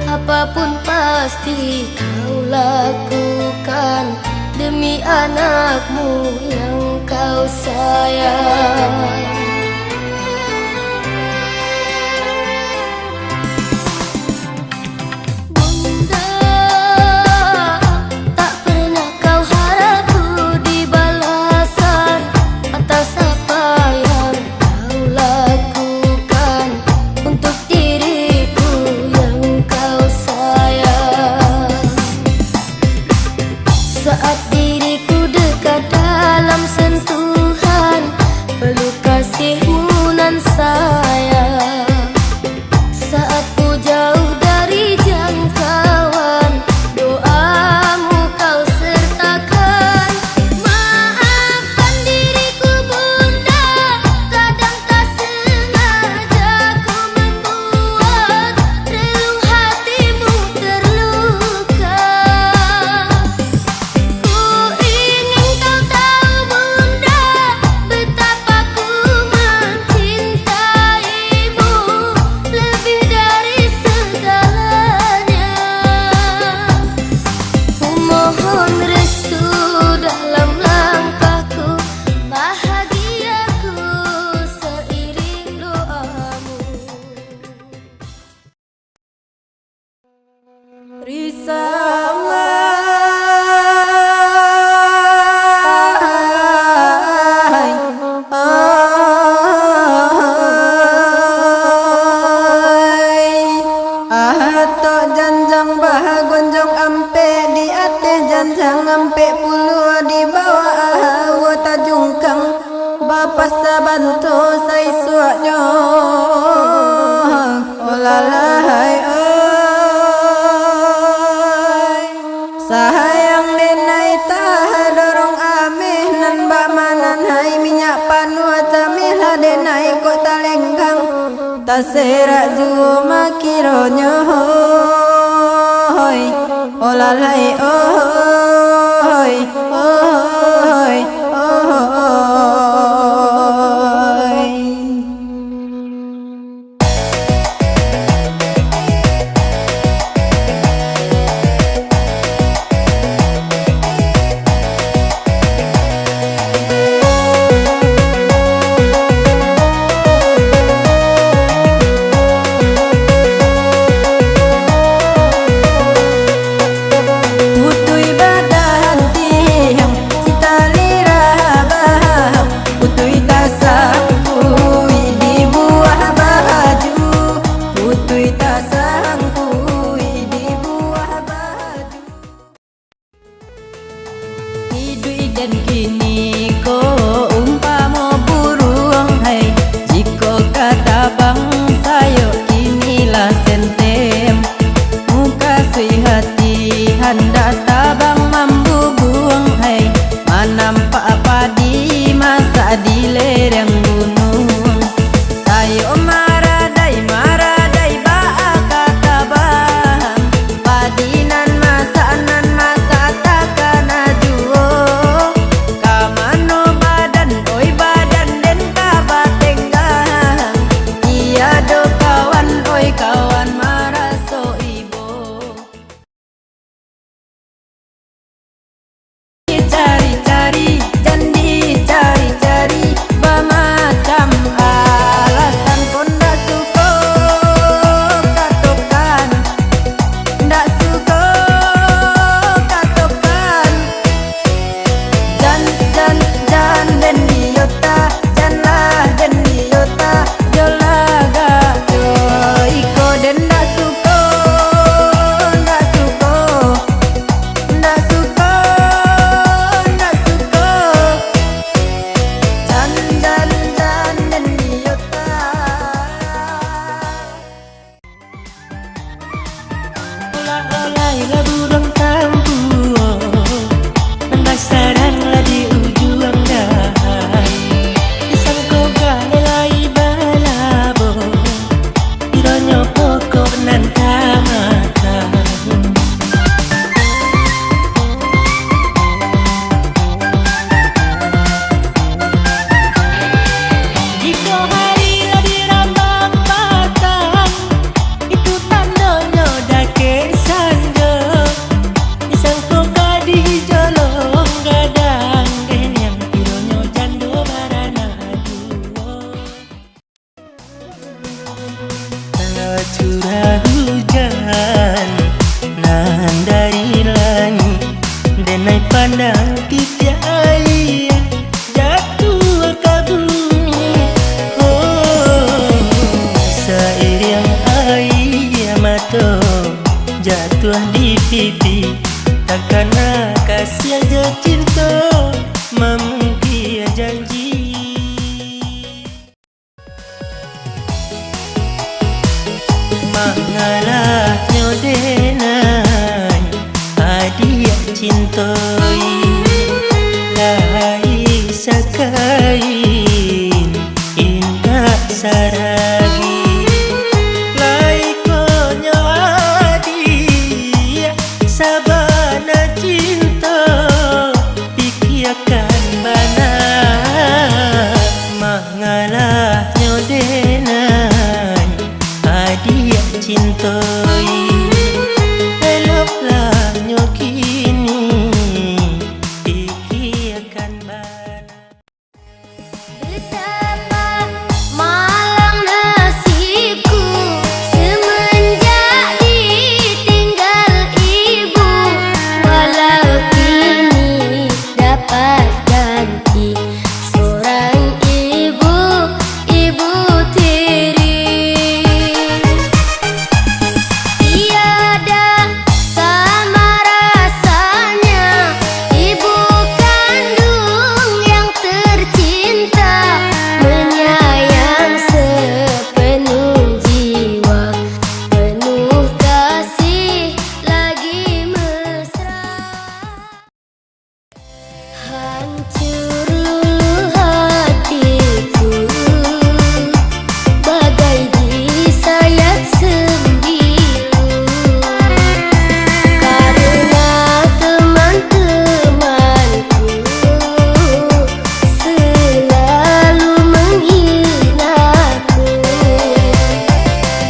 Apapun pasti kau lakukan demi anakmu yang kau sayang. Saat diriku dekat dalam sentuhan, peluk kasihmu nan sayang. Saat ku jauh dari jangkauan, doamu kau sertakan. Maafkan diriku bunda, kadang tak sengaja ku membuat relung hatimu terluka. Bantu saya suaknya olalai sayang denai tah dorong ameh nan bak manan hai minyak panua camilah denai kok talenggang tak serak juo makironyo hoi olalai oi oi dan kini ko umpama burung hai jika kata bang sayo kinilah sentem muka sui hati hendak tabang mambu buang hai manampak padi masa di lereng gunung sayo maradai ba kata bang padinan masanan masa takkan ajuo kamano badan oi badan den Mangalah nyodenai adia cintoi lai sakain indah saragi lai konyo adia sabana cinta pikiakan bana mangalah nyodenai adia cintoi eloklah nyokini pikiakan bana. Betapa malang nasibku semenjak ditinggal ibu, walau kini dapat ganti seorang ibu, ibu tiri. Tiada sama rasanya ibu kandung yang tercinta, menyayang sepenuh jiwa, penuh kasih lagi mesra. Hancur luluh hatiku bagai disayat sembilu, karena teman-temanku selalu menghinaku.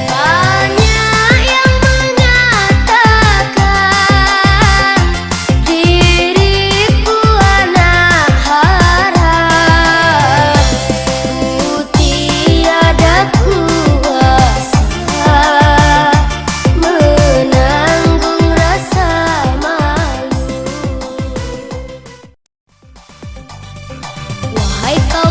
Banyak yang mengatakan diriku anak harap, ku tiada kuasa menanggung rasa malu. Wahai kau